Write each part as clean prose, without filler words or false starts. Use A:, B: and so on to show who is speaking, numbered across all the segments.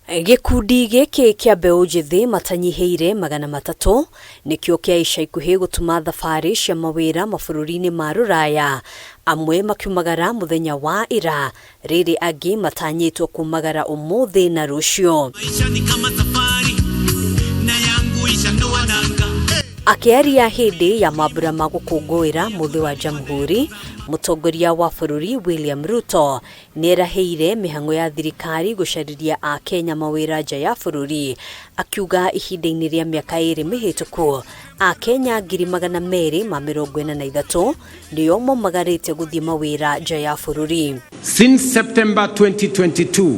A: Gikundi giki kia mbeu njithi matanyiheire 300 nikio kia ica ikuhi gutuma thabari cia mawira mabururi-ini ma ruraya amwe makiumagara muthenya wa ira riri angi matanyitwo kumagara umuthi na rucio. Akiaria hindi ya mabura ma gukungwira muthi wa jamhuri, mutongoria wa bururi William Ruto neraheire mihango ya thirikari gucariria Akenya mawira nja ya bururi, akiuga ihinda-ini ria miaka 2 mihituku Akenya 243 ndio momagarite guthie mawira nja ya bururi.
B: Since September 2022,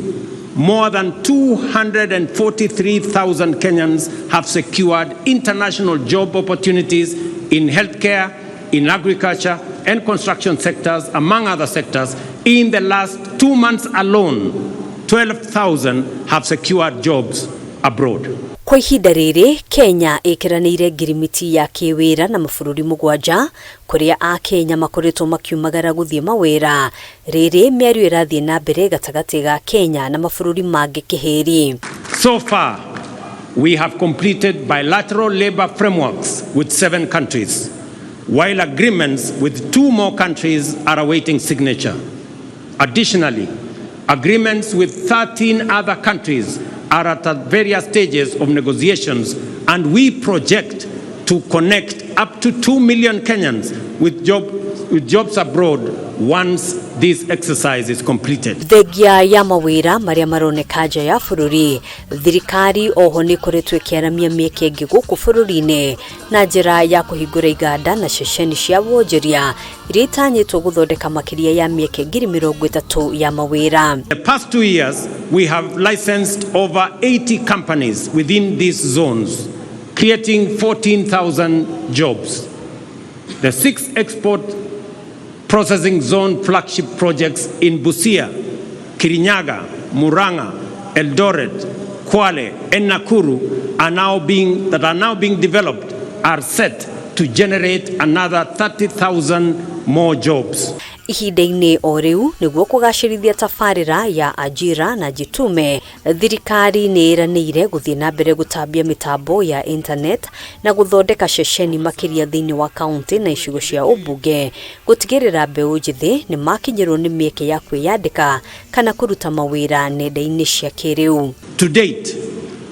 B: more than 243,000 Kenyans have secured international job opportunities in healthcare, in agriculture and construction sectors, among other sectors. In the last 2 months alone, 12,000 have secured jobs abroad.
A: Kwa ihinda riri, Kenya ikiranire ngirimiti ya kiwira na mabururi 7 kuria Akenya makoretwo makiumagara guthie mawira. Riri miario irathie na mbere gatagati ga Kenya na mabururi mangi kiheri.
B: So far, we have completed bilateral labor frameworks with 7 countries, while agreements with 2 more countries are awaiting signature. Additionally, agreements with 13 other countries are at various stages of negotiations, and we project to connect up to 2 million Kenyans with jobs abroad once this exercise is completed.
A: Thegia ya mawira maria maroneka nja ya bururi, thirikari oho ni koretwo ikiaramia mieke ingi guku bururi-ini na njira ya kuhingura iganda na ceceni cia wonjoria iria itanyitwo guthondeka makiria ya mieke 30,000 ya mawira.
B: The past 2 years, we have licensed over 80 companies within these zones, creating 14,000 jobs. The 6 export processing zone flagship projects in Busia, Kirinyaga, Murang'a, Eldoret, Kwale, and Nakuru are now being developed are set to generate another 30,000 more jobs.
A: Ihinda-ini o riu niguo kugacirithia tabarira ya ajira na jitume, thirikari ni iranire guthie na mbere gutambia mitambo ya internet na guthondeka ceceni makiria thiini wa kaunti na icigo cia ubunge gutigirira mbeu njithi ni makinyirwo ni mieke ya kwiyandika kana kuruta mawira nenda-ini cia kiriu.
B: To date,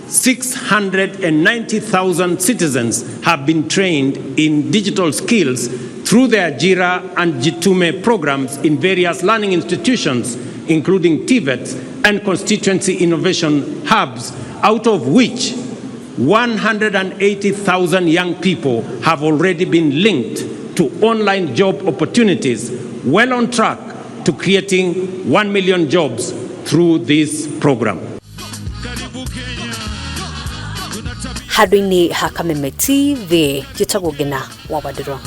B: 690,000 citizens have been trained in digital skills through the Ajira and Jitume programs in various learning institutions, including TVETs and constituency innovation hubs, out of which 180,000 young people have already been linked to online job opportunities, well on track to creating 1 million jobs through this program.
A: Hadwini Hakameme TV, jitagwo Gina wa Wadiro.